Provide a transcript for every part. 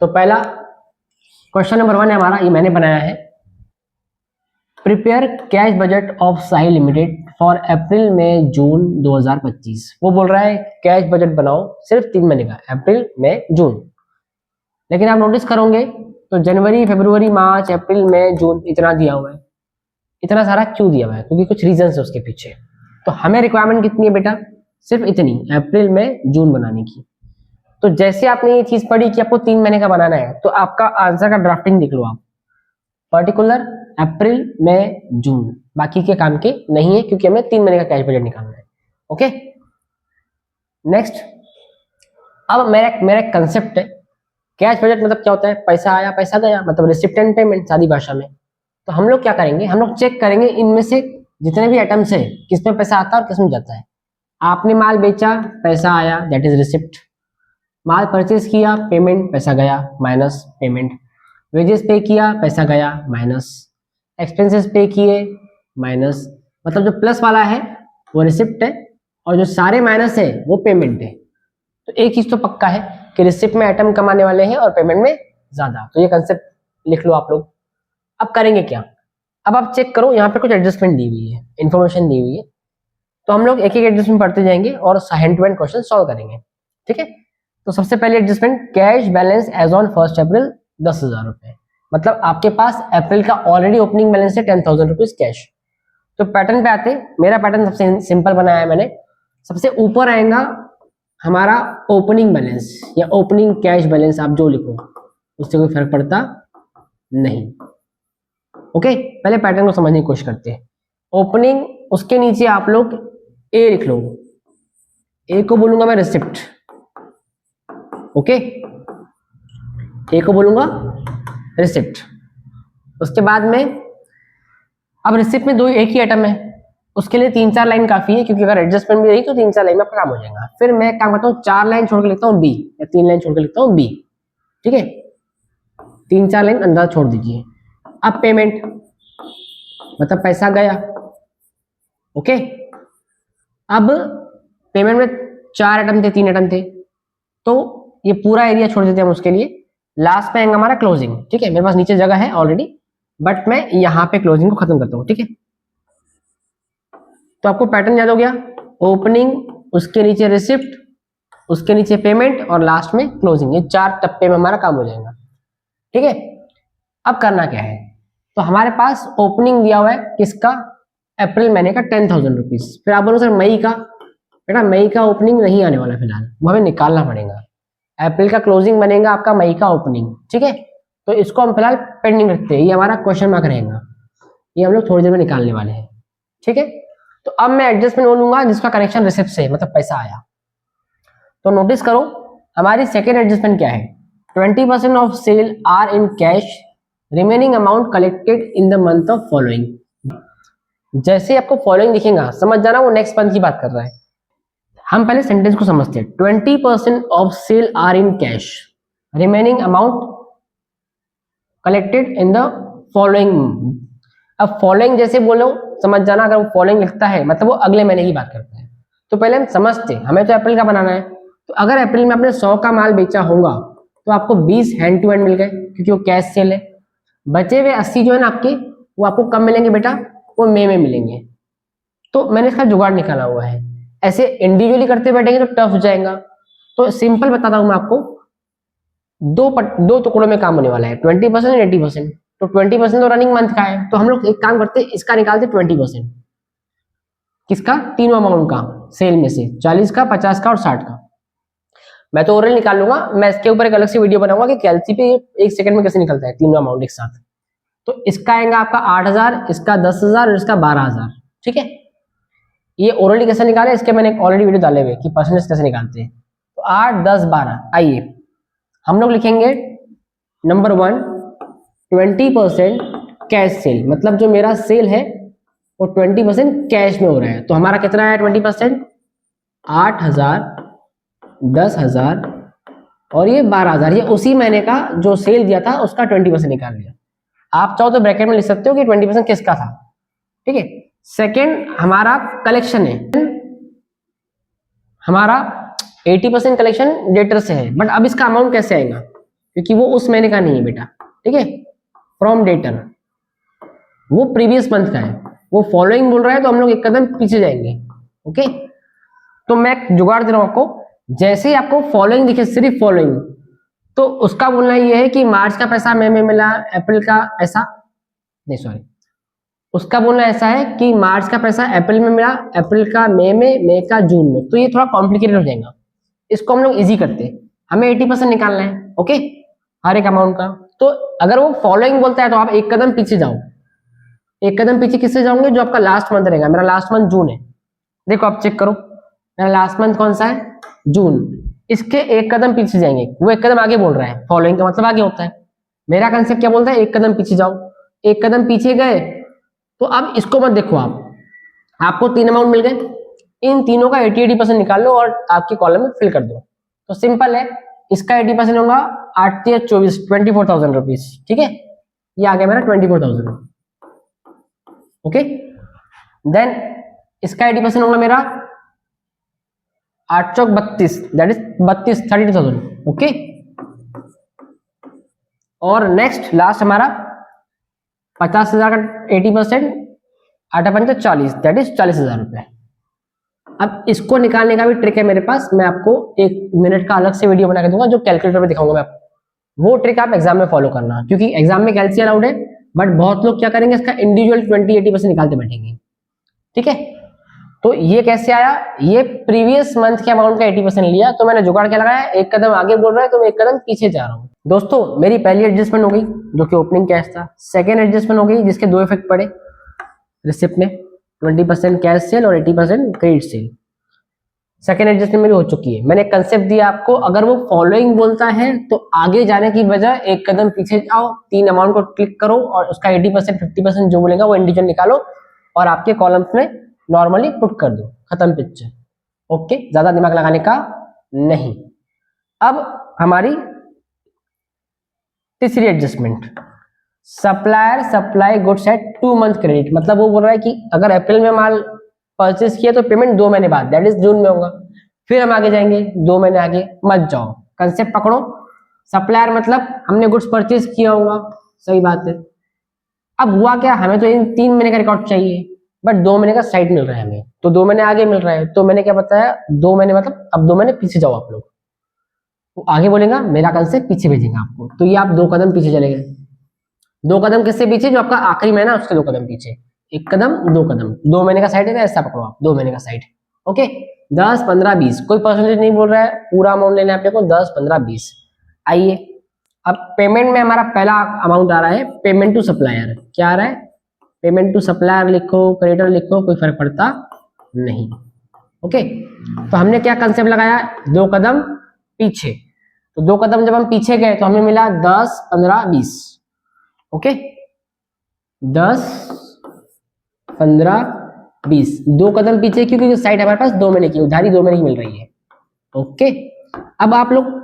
तो पहला question number 1 है हमारा, ये मैंने बनाया है। Prepare cash budget of Sahi limited for April May June 2025। वो बोल रहा है कैश बजट बनाओ सिर्फ 3 महीने का, अप्रैल मई जून। लेकिन आप नोटिस करोगे तो जनवरी फरवरी मार्च अप्रैल मई जून इतना दिया हुआ है। इतना सारा क्यों दिया हुआ है? क्योंकि कुछ रीजन है उसके पीछे। तो हमें रिक्वायरमेंट कितनी है बेटा? सिर्फ इतनी, अप्रैल मई जून बनाने की। तो जैसे आपने ये चीज पढ़ी कि आपको 3 महीने का बनाना है, तो आपका आंसर का ड्राफ्टिंग देख लो आप, पर्टिकुलर अप्रैल मई जून, बाकी के काम के नहीं है क्योंकि हमें 3 महीने का कैश बजट निकालना है। Okay, next. अब मेरा कंसेप्ट है, कैश बजट मतलब क्या होता है? पैसा आया पैसा गया, मतलब रिसिप्ट एंड पेमेंट सादी भाषा में। तो हम लोग क्या करेंगे, हम लोग चेक करेंगे इनमें से जितने भी आइटम्स है किसमें पैसा आता है और किसमें जाता है। आपने माल बेचा, पैसा आया, that is receipt. Mall purchase किया, पेमेंट, पैसा गया, माइनस पेमेंट। वेजेस पे किया, पैसा गया, माइनस। एक्सपेंसेस पे किए, माइनस। मतलब जो प्लस वाला है वो रिसिप्ट है और जो सारे माइनस है वो पेमेंट है। तो एक चीज तो पक्का है कि रिसिप्ट में आइटम कमाने वाले हैं और पेमेंट में ज्यादा। तो ये कंसेप्ट लिख लो आप लोग। अब करेंगे क्या? अब आप चेक करो, यहाँ पे कुछ एडजस्टमेंट दी हुई है, इन्फॉर्मेशन दी हुई है। तो हम लोग एक एक एडजस्टमेंट पढ़ते जाएंगे और hand to hand question solve करेंगे। ठीक है, तो सबसे पहले adjustment, cash balance as on 1 April 10,000 रुपए। मतलब आपके पास अप्रैल का ऑलरेडी ओपनिंग बैलेंस है 10,000 रुपीज कैश। तो पैटर्न पे आते, मेरा पैटर्न सबसे सिंपल बनाया है मैंने। सबसे ऊपर आएगा हमारा ओपनिंग बैलेंस या ओपनिंग कैश बैलेंस, आप जो लिखो उससे कोई फर्क पड़ता नहीं। ओके, पहले पैटर्न को समझने की कोशिश करते हैं। ओपनिंग, उसके नीचे आप लोग ए लिख लो। ए को बोलूंगा मैं रिसिप्ट। ओके, ए को बोलूंगा रिसिप्ट। उसके बाद में, अब रिसिप्ट में एक ही आइटम है, उसके लिए 3-4 लाइन काफी है, क्योंकि अगर एडजस्टमेंट भी रही तो 3-4 लाइन में आपका काम हो जाएगा। फिर मैं काम करता हूँ, 4 लाइन छोड़ के लिखता हूँ बी, या 3 लाइन छोड़ के लिखता हूँ बी। ठीक है, 3-4 लाइन अंदर छोड़ दीजिए। अब पेमेंट मतलब पैसा गया। ओके, अब पेमेंट में 4 आइटम थे, 3 आइटम थे, तो ये पूरा एरिया छोड़ देते हैं हम उसके लिए। लास्ट में आएगा हमारा क्लोजिंग। ठीक है, मेरे पास नीचे जगह है ऑलरेडी, बट मैं यहाँ पे क्लोजिंग को खत्म करता हूँ। ठीक है, तो आपको पैटर्न याद हो गया, ओपनिंग, उसके नीचे रिसिप्ट, उसके नीचे पेमेंट और लास्ट में क्लोजिंग। ये 4 टप्पे में हमारा काम हो जाएगा। ठीक है, अब करना क्या है? तो हमारे पास ओपनिंग दिया हुआ है किसका? अप्रैल महीने का 10,000 रुपीज। फिर आप बोलो सर मई का, बेटा मई का ओपनिंग नहीं आने वाला फिलहाल, वो हमें निकालना पड़ेगा। अप्रैल का क्लोजिंग बनेगा आपका मई का ओपनिंग। ठीक है, तो इसको हम फिलहाल पेंडिंग रखते हैं, ये हमारा क्वेश्चन मार्क रहेगा, ये हम लोग थोड़ी देर में निकालने वाले हैं। ठीक है, तो अब मैं एडजस्टमेंट बोलूंगा जिसका कनेक्शन रिसिप्ट से, मतलब पैसा आया। तो नोटिस करो हमारी सेकेंड एडजस्टमेंट क्या है, 20% of sale are in cash, remaining amount collected in the month of following. जैसे आपको फॉलोइंग दिखेगा समझ जाना वो नेक्स्ट मंथ की बात कर रहा है। हम पहले सेंटेंस को समझते हैं। 20% of sale are in cash, remaining amount collected in the following. अब फॉलोइंग जैसे बोलो समझ जाना, अगर वो फॉलोइंग लिखता है मतलब वो अगले महीने की बात करता है। तो पहले हम समझते, हमें तो अप्रैल का बनाना है। तो अगर अप्रैल में आपने 100 का माल बेचा होगा तो आपको 20 हैंड टू हैंड मिल गए, क्योंकि वो कैश सेल है। बचे हुए 80 जो है ना आपके, वो आपको कब मिलेंगे बेटा? वो मई में मिलेंगे। तो मैंने इसका जुगाड़ निकाला हुआ है। ऐसे इंडिविजुअली करते बैठेंगे तो टफ हो जाएगा। तो सिंपल बताता हूं मैं आपको, दो टुकड़ों में काम होने वाला है, 20% और 80%। तो 20% तो रनिंग मंथ का है, तो हम लोग एक काम करते हैं, इसका निकालते 20%। किसका? तीनों अमाउंट का, सेल में से 40 का, 50 का और 60 का। मैं तो ओरल निकाल लूंगा, मैं इसके ऊपर एक अलग से वीडियो बनाऊंगा कि कैलसी पे 1 सेकंड में कैसे निकलता है तीनों अमाउंट एक साथ। तो इसका आएगा आपका 8,000, इसका 10,000 और इसका 12,000। ठीक है, ये ओरली कैसे निकाले इसके मैंने ऑलरेडी वीडियो डाले हुए कि परसेंटेज कैसे निकालते हैं। तो 8, 10, 12। आइए हम लोग लिखेंगे नंबर 1, 20% कैश सेल, मतलब जो मेरा सेल है वो 20% कैश में हो रहा है। तो हमारा कितना है 20%? 8,000, 10,000 और ये 12,000। ये उसी महीने का जो सेल दिया था उसका 20% निकाल लिया। आप चाहो तो ब्रैकेट में लिख सकते हो कि 20% किसका था। ठीक है, सेकेंड हमारा कलेक्शन है, हमारा 80% कलेक्शन डेटर से है। बट अब इसका अमाउंट कैसे आएगा? क्योंकि वो उस महीने का नहीं है बेटा, ठीक है। फ्रॉम डेटर वो प्रीवियस मंथ का है, वो फॉलोइंग बोल रहा है तो हम लोग एक कदम पीछे जाएंगे। ओके, तो मैं जुगाड़ दे रहा हूं आपको, जैसे ही आपको फॉलोइंग दिखे, सिर्फ फॉलोइंग, तो उसका बोलना ये है कि मार्च का पैसा मई में मिला, अप्रैल का ऐसा नहीं, सॉरी, उसका बोलना ऐसा है कि मार्च का पैसा अप्रैल में मिला, अप्रैल का में, मई का जून में। तो ये थोड़ा कॉम्प्लिकेटेड हो जाएगा, इसको हम लोग इजी करते हैं। हमें 80% निकालना है, ओके, हर एक अमाउंट का। तो अगर वो फॉलोइंग बोलता है तो आप एक कदम पीछे जाओ। एक कदम पीछे किससे जाओगे? जो आपका लास्ट मंथ रहेगा। मेरा लास्ट मंथ जून है, देखो आप चेक करो, मेरा लास्ट मंथ कौन सा है? जून। इसके एक कदम पीछे जाएंगे, वो एक कदम आगे बोल रहा है, फॉलोइंग का मतलब आगे होता है। मेरा कंसेप्ट क्या बोलता है? एक कदम पीछे जाओ। एक कदम पीछे गए तो अब इसको मत देखो आप, आपको 3 अमाउंट मिल गए, इन तीनों का 80% निकाल लो और आपके कॉलम में फिल कर दो। तो सिंपल है, इसका 80% होगा 8 या 24, 24,000 रुपीज, ठीक है। ये आ गया मेरा 24,000, ओके। देन इसका 80% होगा मेरा 8 चौक 32, दैट इज 32,000, ओके। और नेक्स्ट लास्ट हमारा 50,000 का 80%, 8 40, दैट इज 40,000 रुपए। अब इसको निकालने का भी ट्रिक है मेरे पास, मैं आपको 1 मिनट का अलग से वीडियो बना के दूंगा, जो कैलकुलेटर में दिखाऊंगा मैं आपको। वो ट्रिक आप एग्जाम में फॉलो करना, क्योंकि एग्जाम में कैलसी अलाउड है, बट बहुत लोग क्या करेंगे, इसका इंडिविजुअल 20-80% निकालते बैठेंगे, ठीक है। तो ये कैसे आया? ये प्रीवियस मंथ के अमाउंट का 80% लिया, तो मैंने जुगाड़ क्या लगाया, एक कदम आगे बोल रहा है तो मैं एक कदम पीछे जा रहा हूँ। दोस्तों मेरी पहली एडजस्टमेंट हो गई जो कि ओपनिंग कैश था। सेकेंड एडजस्टमेंट हो गई जिसके 2 इफेक्ट पड़े रिसिप्ट में, 20% कैश सेल और 80% क्रेडिट सेल। सेकेंड एडजस्टमेंट मेरी हो चुकी है। मैंने कंसेप्ट दिया आपको, अगर वो फॉलोइंग बोलता है तो आगे जाने की बजाय एक कदम पीछे जाओ, 3 अमाउंट को क्लिक करो और उसका 80% 50% जो बोलेगा वो इंडिविजुअल निकालो और आपके कॉलम्स में नॉर्मली पुट कर दो, खत्म पिक्चर, ओके। ज्यादा दिमाग लगाने का नहीं। अब हमारी तीसरी adjustment, supplier supply goods at 2 month credit. मतलब वो बोल रहा है कि अगर अप्रैल में माल परचेज किया तो पेमेंट 2 महीने बाद, दैट इज जून में होगा। फिर हम आगे जाएंगे, 2 महीने आगे मत जाओ, कंसेप्ट पकड़ो। सप्लायर मतलब हमने गुड्स परचेज किया होगा, सही बात है। अब हुआ क्या, हमें तो इन 3 महीने का रिकॉर्ड चाहिए, बट 2 महीने का साइड मिल रहा है हमें, तो 2 महीने आगे मिल रहा है। तो मैंने क्या बताया, 2 महीने मतलब अब 2 महीने पीछे जाओ आप लोग। तो आगे बोलेगा, मेरा कंसेप्ट पीछे भेजेगा आपको, तो ये आप 2 कदम पीछे चले गए। 2 कदम किससे पीछे? जो आपका आखिरी महीना उसके 2 कदम पीछे। 1 कदम 2 कदम, 2 महीने का साइड है, ऐसा पकड़ो आप, 2 महीने का साइड, ओके। 10, 15, 20, कोई परसेंटेज नहीं बोल रहा है, पूरा अमाउंट लेना है अपने को, 10, 15, 20। आइए अब पेमेंट में हमारा पहला अमाउंट आ रहा है पेमेंट टू सप्लायर। क्या आ रहा है? पेमेंट टू सप्लायर लिखो, क्रेडिटर लिखो, कोई फर्क पड़ता नहीं, ओके। तो हमने क्या कंसेप्ट लगाया, 2 कदम पीछे। तो 2 कदम जब हम पीछे गए तो हमें मिला 10, 15, 20, ओके। 10, 15, 20, 2 कदम पीछे, क्योंकि साइड हमारे पास 2 महीने की उधारी 2 महीने की मिल रही है, ओके। अब आप लोग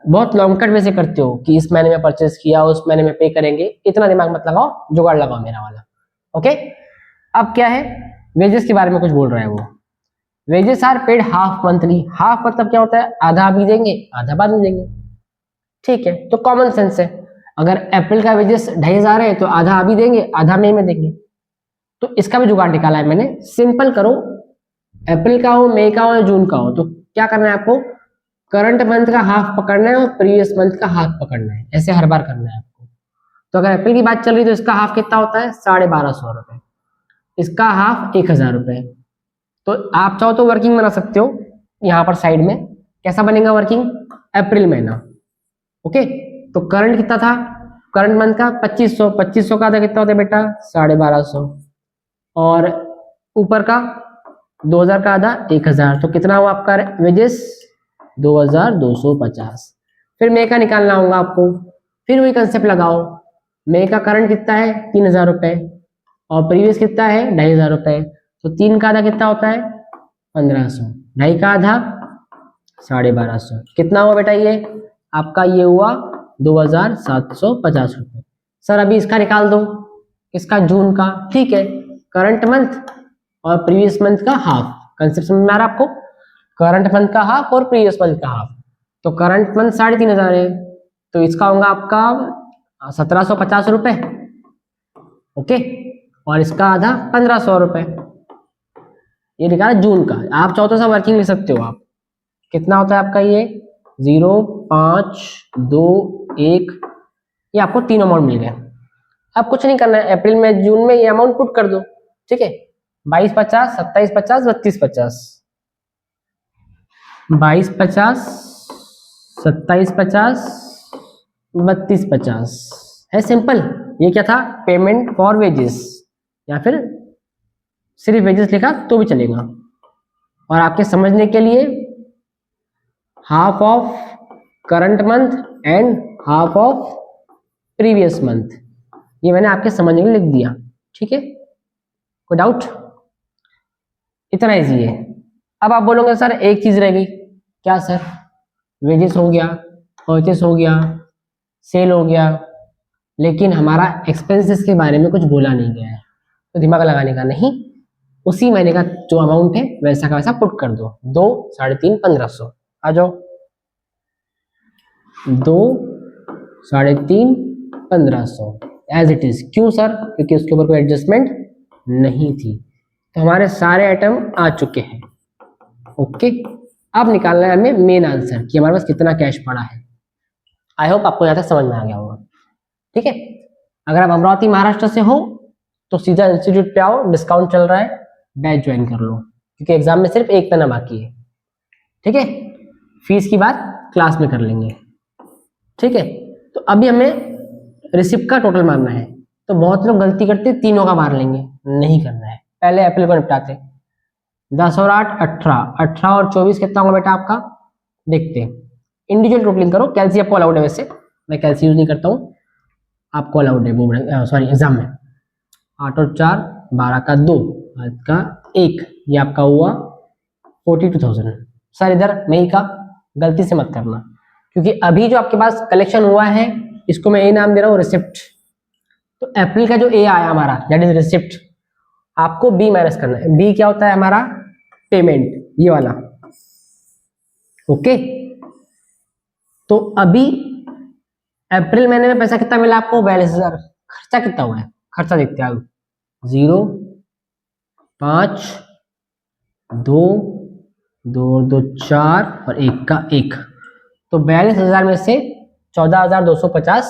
बहुत लॉन्ग कट में से करते हो कि इस महीने में परचेस किया, उस महीने में पे करेंगे, इतना दिमाग मत लगाओ, जुगाड़ लगाओ मेरा वाला, ओके। अब क्या है, वेजेस के बारे में कुछ बोल रहा है वो। Wages are paid half monthly. Half मतलब क्या होता है, आधा अभी देंगे आधा बाद में देंगे, ठीक है। तो कॉमन सेंस है, अगर अप्रैल का वेजेस 2,500 है तो आधा अभी देंगे आधा मई में देंगे। तो इसका भी जुगाड़ निकाला है मैंने, सिंपल करो, अप्रैल का हो, मई का हो या जून का हो, तो क्या करना है आपको, करंट मंथ का हाफ पकड़ना है और प्रीवियस मंथ का हाफ पकड़ना है, ऐसे हर बार करना है आपको। तो अगर अप्रैल की बात चल रही तो इसका हाफ कितना होता है, 1250 रुपए, इसका हाफ 1,000 रुपए। तो आप चाहो तो वर्किंग बना सकते हो यहाँ पर साइड में, कैसा बनेगा वर्किंग, अप्रैल महीना, ओके। तो करंट कितना था, करंट मंथ का 2500, 2500 का आधा कितना होता है बेटा, 1250, और ऊपर का 2000 का आधा 1000, तो कितना हुआ आपका वेजेस, 2250। फिर मई का निकालना होगा आपको, फिर वही कंसेप्ट लगाओ, मई का करंट कितना है 3,000 रुपए और प्रीवियस कितना है 2,500 रुपए, तो 3 का आधा कितना होता है 1,500, 2.5 का आधा 1250, कितना हुआ बेटा ये आपका, ये हुआ 2,750 रुपए। सर अभी इसका निकाल दो, इसका जून का, ठीक है, करंट मंथ और प्रीवियस मंथ का हाफ, कंसेप्ट समझ में आ रहा है आपको, करंट मंथ का हाफ और प्रीवियस मंथ का हाफ। तो करंट मंथ 3,500 है, तो इसका होगा आपका 1750 रुपये, ओके, और इसका आधा 1500 रुपये। ये लिखा है जून का, आप चाहो तो सब वर्किंग लिख सकते हो आप। कितना होता है आपका ये 0 5 2 1, ये आपको तीन अमाउंट मिल गए। अब कुछ नहीं करना है, अप्रैल में जून में ये अमाउंट पुट कर दो, ठीक है। 2250 2750 3250, 2250 2750 3250 है, सिंपल। ये क्या था, पेमेंट फॉर वेजेस, या फिर सिर्फ वेजेस लिखा तो भी चलेगा। और आपके समझने के लिए half of current month and half of previous month, ये मैंने आपके समझने के लिए लिख दिया, ठीक है। कोई डाउट? इतना इजी है। अब आप बोलोगे सर एक चीज रह गई, क्या सर? वेजेस हो गया, परचेस हो गया, सेल हो गया, लेकिन हमारा एक्सपेंसेस के बारे में कुछ बोला नहीं गया है। तो दिमाग लगाने का नहीं, उसी महीने का जो अमाउंट है वैसा का वैसा पुट कर दो। 2 3.5 1500, आ जाओ 2 3.5 1500 एज इट इज। क्यों सर? क्योंकि उसके ऊपर कोई एडजस्टमेंट नहीं थी। तो हमारे सारे आइटम आ चुके हैं, ओके। अब निकालना है हमें मेन आंसर कि हमारे पास कितना कैश पड़ा है। आई होप आपको यहाँ तक समझ में आ गया होगा, ठीक है। अगर आप अमरावती महाराष्ट्र से हो तो सीधा इंस्टीट्यूट पे आओ, डिस्काउंट चल रहा है, बैच ज्वाइन कर लो, क्योंकि एग्जाम में सिर्फ एक पेना बाकी है, ठीक है। फीस की बात क्लास में कर लेंगे, ठीक है। तो अभी हमें रिसिप्ट का टोटल मारना है। तो बहुत लोग गलती करते तीनों का मार लेंगे, नहीं करना है, पहले अप्रैल को निपटाते। 10 और 8 18, 18 और 24 कितना होगा बेटा आपका? देखते हैं, इंडिविजुअल टोटलिंग करो। कैलसी आपको अलाउड है, वैसे मैं कैलसी यूज नहीं करता हूँ, आपको अलाउड है बोर्ड सॉरी एग्जाम में। 8 और 4 12 का 2, 8 का 1, ये आपका हुआ 42,000। सर इधर मई का गलती से मत करना, क्योंकि अभी जो आपके पास कलेक्शन हुआ है इसको मैं ए नाम दे रहा हूँ, रिसिप्ट। तो अप्रैल का जो ए आया हमारा दैट इज रिसिप्ट, आपको बी माइनस करना है। बी क्या होता है हमारा? पेमेंट, ये वाला, ओके। तो अभी अप्रैल महीने में पैसा कितना मिला आपको? 42,000। खर्चा कितना हुआ है? खर्चा देखते हैं, 0 5 2 2 2 4 और 1 का 1, तो 42,000 में से 14,250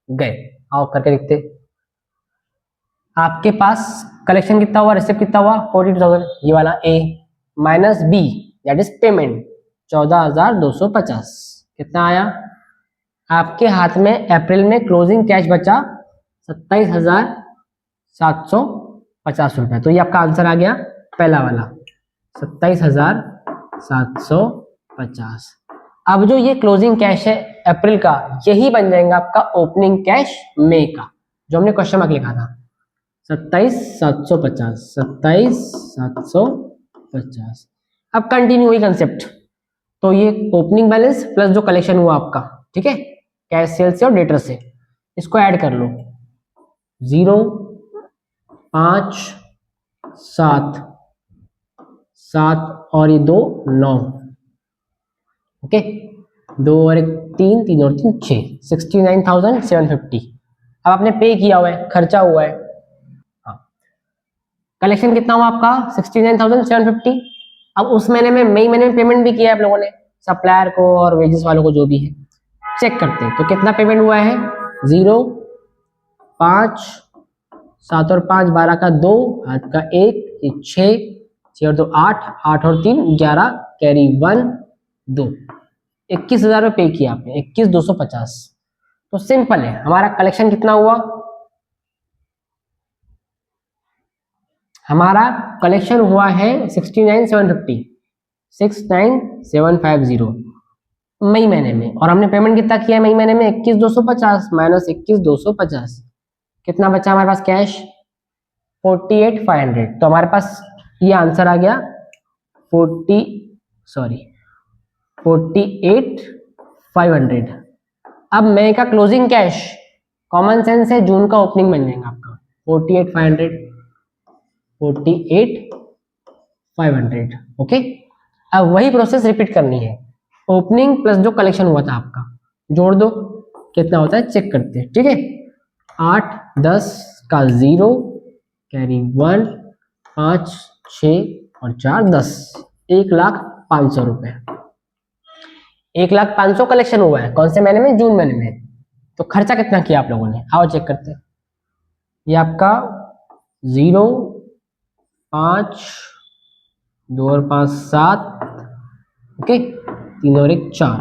गए। आओ करके देखते। आपके पास कलेक्शन कितना हुआ, रिसिप्ट कितना हुआ? 42,000, ये वाला A, minus B that is payment 14,250, कितना आया आपके हाथ में? अप्रैल में क्लोजिंग कैश बचा 27,750 रुपए। तो ये आपका आंसर आ गया पहला वाला, 27,750। अब जो ये क्लोजिंग कैश है अप्रैल का, यही बन जाएगा आपका ओपनिंग कैश मई का, जो हमने क्वेश्चन मार्क लिखा था 27,750, 27,750। अब कंटिन्यू हुई कंसेप्ट, तो ये ओपनिंग बैलेंस प्लस जो कलेक्शन हुआ आपका, ठीक है, कैश सेल से और डेटर से, इसको ऐड कर लो। 0 5 7 7 और ये 2 9, ओके। 2 और 1 3, 3 और 3 6, 69,750। अब आपने पे किया हुआ है, खर्चा हुआ है। हाँ, कलेक्शन कितना हुआ आपका? 69,750। अब उस महीने में मई महीने में पेमेंट भी किया है आप लोगों ने सप्लायर को और वेजेस वालों को, जो भी है चेक करते हैं। तो कितना पेमेंट हुआ है? 0 5 7 और 5 12 का 2, 8 का 1, 6 6 और 2 8, 8 और 3 11, कैरी 1 2, 21,000 रुपये पे किया आपने, 21,250। तो सिंपल है, हमारा कलेक्शन कितना हुआ? हमारा कलेक्शन हुआ है 69,750, 69,750 मई महीने में, और हमने पेमेंट कितना किया मई महीने में? 21,250 माइनस 21,250, कितना बचा हमारे पास कैश? 48,500। तो हमारे पास ये आंसर आ गया 48,500। अब मई का क्लोजिंग कैश कॉमन सेंस है, जून का ओपनिंग बन जाएगा आपका 48,500, 48,500, ओके। अब वही प्रोसेस रिपीट करनी है, ओपनिंग प्लस जो कलेक्शन हुआ था आपका जोड़ दो, कितना होता है चेक करते हैं, ठीक है। 8 10 का 0 कैरी 1, 5 6 और 4 10, 1,05,000 रुपए। 1,05,000 कलेक्शन हुआ है कौन से महीने में, जून महीने में। तो खर्चा कितना किया आप लोगों ने, आओ चेक करते हैं। ये आपका 0 5 2 और 5 7, ओके, 3 और 1 4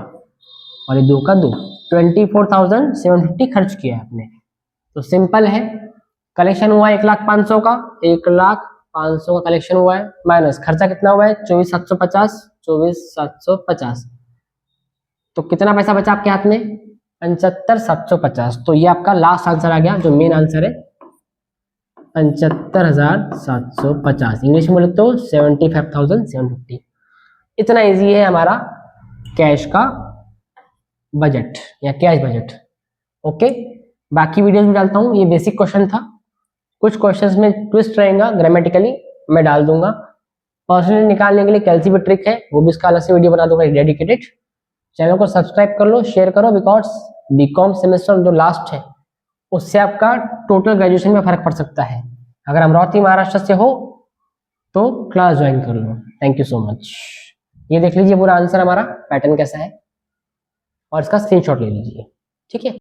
और ये 2 का 2, 24,750 खर्च किया है आपने। तो सिंपल है, कलेक्शन हुआ है 1,05,000 का, 1,05,000 का कलेक्शन हुआ है, माइनस खर्चा कितना हुआ है 24,750, 24,750। तो कितना पैसा बचा आपके हाथ में 75,750। तो ये आपका लास्ट आंसर आ गया, जो मेन आंसर है 75,750। इंग्लिश में बोले तो 75,750। इतना इजी है हमारा कैश का बजट या कैश बजट, ओके। बाकी वीडियोस भी डालता हूँ, ये बेसिक क्वेश्चन था, कुछ क्वेश्चंस में ट्विस्ट रहेगा ग्रामेटिकली, मैं डाल दूंगा। परसेंटेज निकालने के लिए कैलसी ट्रिक है, वो भी इसका अलग से वीडियो बना दूंगा डेडिकेटेड। चैनल को सब्सक्राइब कर लो, शेयर करो, बिकॉज बीकॉम सेमेस्टर जो लास्ट है उससे आपका टोटल ग्रेजुएशन में फर्क पड़ सकता है। अगर अमरावती महाराष्ट्र से हो तो क्लास ज्वाइन कर लो। Thank you so much. ये देख लीजिए पूरा आंसर हमारा पैटर्न कैसा है और इसका स्क्रीनशॉट ले लीजिए, ठीक है।